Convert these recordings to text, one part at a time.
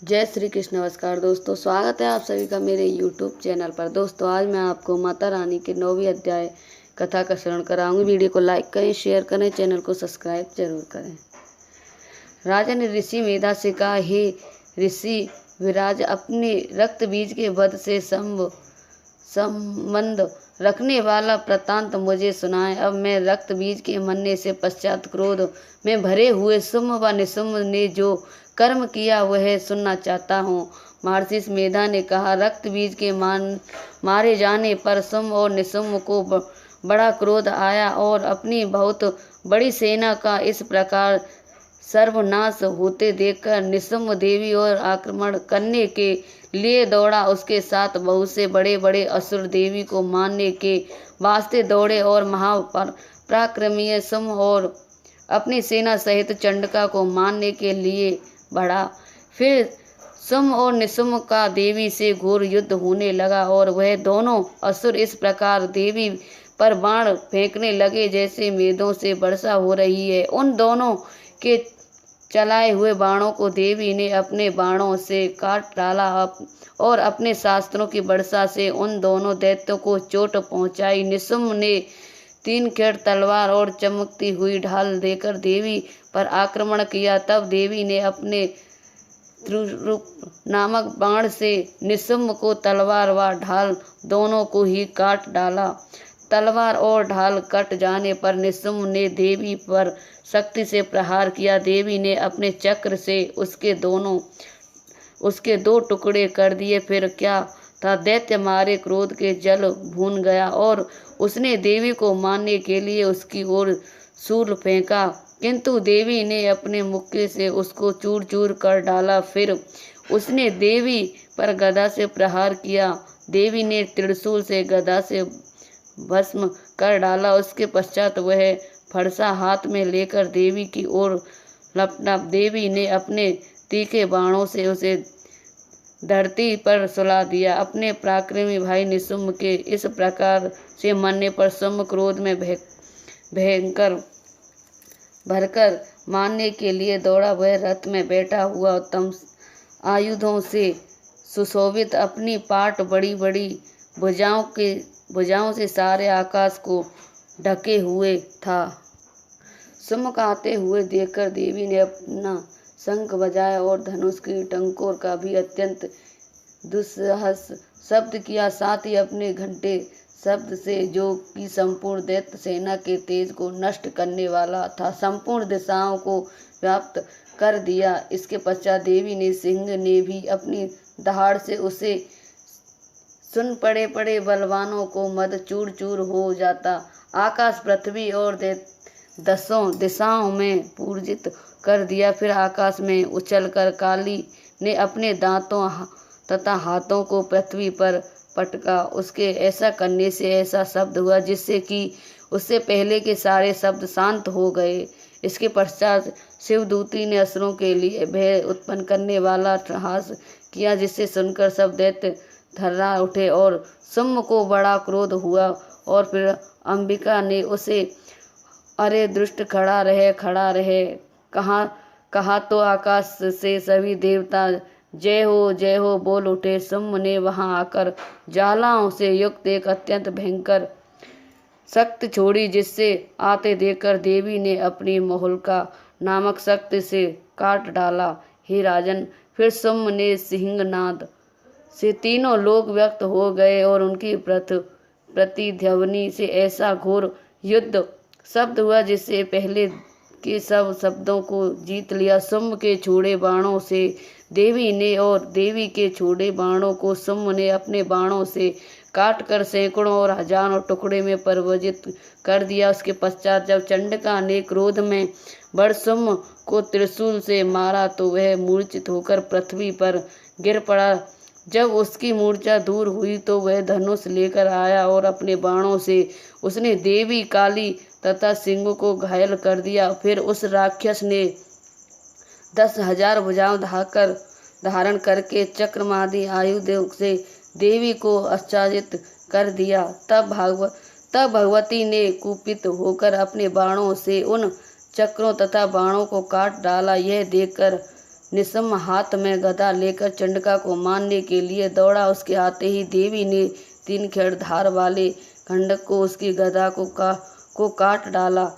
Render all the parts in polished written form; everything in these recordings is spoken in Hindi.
जय श्री कृष्ण। नमस्कार दोस्तों, स्वागत है आप सभी का मेरे YouTube चैनल पर। दोस्तों, आज मैं आपको माता रानी के 9वें अध्याय कथा का श्रवण कराऊंगी। वीडियो को लाइक करें, शेयर करें, चैनल को सब्सक्राइब जरूर करें। राजा ने ऋषि मेधा से कहा, हे ऋषि विराज, अपने रक्त बीज के वध से संबंध रखने वाला वृत्तांत मुझे सुनाए। अब मैं रक्त बीज के मरने से पश्चात क्रोध में भरे हुए सुम्भ व निशुम्भ ने जो कर्म किया वह सुनना चाहता हूँ। महर्षि मेधा ने कहा, रक्त बीज के मारे जाने पर शुम्भ और निशुम्भ को बड़ा क्रोध आया और अपनी बहुत बड़ी सेना का इस प्रकार सर्वनाश होते देखकर निशुम्भ देवी और आक्रमण करने के लिए दौड़ा। उसके साथ बहुत से बड़े बड़े असुर देवी को मारने के वास्ते दौड़े और महापराक्रमी शुम्भ और अपनी सेना सहित चंडिका को मारने के लिए बढ़ा। फिर शुम्भ और निशुम्भ का देवी से घोर युद्ध होने लगा और वह दोनों असुर इस प्रकार देवी पर बाण फेंकने लगे जैसे मेघों से वर्षा हो रही है। उन दोनों के चलाए हुए बाणों को देवी ने अपने बाणों से काट डाला और अपने शास्त्रों की वर्षा से उन दोनों दैत्यों को चोट पहुंचाई। निशुम्भ ने 3 खेड़ तलवार और चमकती हुई ढाल देकर देवी पर आक्रमण किया। तब देवी ने अपने त्रिरूप नामक बाण से निशुम्भ को तलवार व ढाल दोनों को ही काट डाला। तलवार और ढाल कट जाने पर निशुम्भ ने देवी पर शक्ति से प्रहार किया। देवी ने अपने चक्र से उसके 2 टुकड़े कर दिए। फिर क्या था, दैत्य मारे क्रोध के जल भून गया और उसने देवी को मारने के लिए उसकी ओर शूल फेंका, किंतु देवी ने अपने मुक्के से उसको चूर चूर कर डाला। फिर उसने देवी पर गदा से प्रहार किया। देवी ने त्रिशूल से गदा से भस्म कर डाला। उसके पश्चात वह फरसा हाथ में लेकर देवी की ओर लपटा। देवी ने अपने तीखे बाणों से उसे धरती पर सुला दिया। अपने पराक्रमी भाई निशुम्भ के इस प्रकार से मरने पर शुम्भ क्रोध में भरकर मारने के लिए दौड़ा। वह रथ में बैठा हुआ उत्तम आयुधों से सुशोभित, अपनी पाट बड़ी बड़ी भुजाओं से सारे आकाश को ढके हुए था। शुम्भ का आते हुए देखकर देवी ने अपना शंख बजाया और धनुष की टंकोर का भी अत्यंत दुस्साहस शब्द किया। साथ ही अपने घंटे शब्द से, जो कि संपूर्ण दैत्य सेना के तेज को नष्ट करने वाला था, संपूर्ण दिशाओं को व्याप्त कर दिया। इसके पश्चात देवी ने सिंह ने भी अपनी दहाड़ से उसे सुन पड़े बलवानों को मद चूर चूर हो जाता। आकाश, पृथ्वी और 10 दिशाओं में पूर्जित कर दिया। फिर आकाश में उछलकर काली ने अपने दांतों तथा हाथों को पृथ्वी पर पटका। उसके ऐसा करने से ऐसा शब्द हुआ जिससे कि उससे पहले के सारे शब्द शांत हो गए। इसके पश्चात शिवदूती ने असुरों के लिए भय उत्पन्न करने वाला हास किया, जिससे सुनकर सब दैत्य थर्रा उठे और शुम्भ को बड़ा क्रोध हुआ। और फिर अंबिका ने उसे, अरे दुष्ट, खड़ा रहे। कहा तो आकाश से सभी देवता जय हो बोल उठे। शुम्भ ने वहां आकर ज्वालाओं से युक्त एक अत्यंत भयंकर शक्ति छोड़ी, जिससे आते देखकर देवी ने अपनी मोहल्का नामक शक्ति से काट डाला। हे राजन, फिर शुम्भ ने सिंहनाद से तीनों लोक व्यक्त हो गए और उनकी प्रतिध्वनि से ऐसा घोर युद्ध शब्द हुआ जिससे पहले के सब शब्दों को जीत लिया। शुम्भ के छोड़े बाणों से देवी ने और देवी के छोड़े बाणों को शुम्भ ने अपने बाणों से काटकर सैकड़ों और हजारों टुकड़े में परिवर्तित कर दिया। उसके पश्चात जब चंडिका ने क्रोध में बढ़ शुम्भ को त्रिशूल से मारा तो वह मूर्छित होकर पृथ्वी पर गिर पड़ा। जब उसकी मूर्छा दूर हुई तो वह धनुष लेकर आया और अपने बाणों से उसने देवी, काली तथा सिंह को घायल कर दिया। फिर उस राक्षस ने 10,000 भुजाओं धारण करके चक्रमादि आयुधों से देवी को आच्छादित कर दिया। तब भगवती ने कुपित होकर अपने बाणों से उन चक्रों तथा बाणों को काट डाला। यह देखकर निशम्म हाथ में गदा लेकर चंडिका को मारने के लिए दौड़ा। उसके आते ही देवी ने 3 खेड़ धार वाले खंडक को उसकी गदा को काट डाला।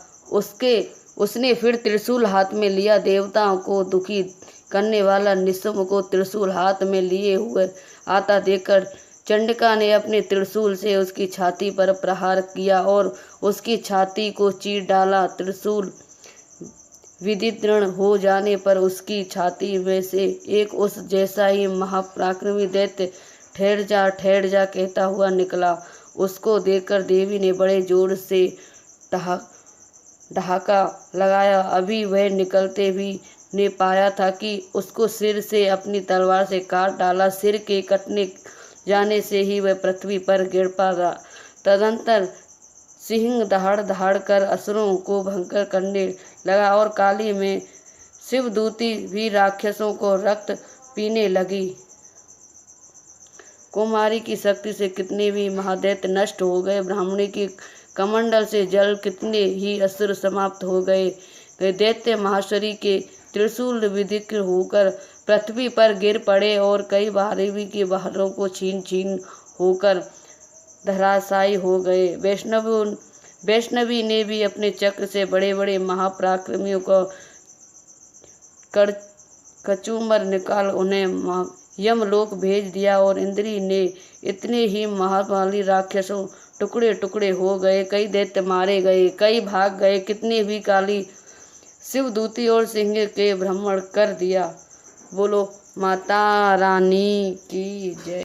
उसने फिर त्रिशूल हाथ में लिया। देवताओं को दुखी करने वाला निशम्म को त्रिशूल हाथ में लिए हुए आता देखकर चंडिका ने अपने त्रिशूल से उसकी छाती पर प्रहार किया और उसकी छाती को चीर डाला। त्रिशूल विदीर्ण हो जाने पर उसकी छाती में से एक उस जैसा ही महापराक्रमी दैत्य ठहर जा कहता हुआ निकला। उसको देखकर देवी ने बड़े जोर से ठहाका लगाया। अभी वह निकलते भी ने पाया था कि उसको सिर से अपनी तलवार से काट डाला। सिर के कटने जाने से ही वह पृथ्वी पर गिर पड़ा। तदंतर सिंह दहाड़ कर असुरों को भंकर करने लगा और काली में शिवदूती भी राक्षसों को रक्त पीने लगी। कुमारी की शक्ति से कितने भी महादैत्य नष्ट हो गए। ब्राह्मणी की कमंडल से जल कितने ही असुर समाप्त हो गए। दैत्य महाशरी के त्रिशूल विदीर्ण होकर पृथ्वी पर गिर पड़े और कई महादेवी के बहारों को छीन होकर धराशायी हो गए। वैष्णवी ने भी अपने चक्र से बड़े बड़े महापराक्रमियों को कचूमर निकाल उन्हें यमलोक भेज दिया और इंद्री ने इतने ही महाबली राक्षसों टुकड़े टुकड़े हो गए। कई दैत्य मारे गए, कई भाग गए। कितने भी काली शिवदूती और सिंह के भ्रमण कर दिया। बोलो माता रानी की जय।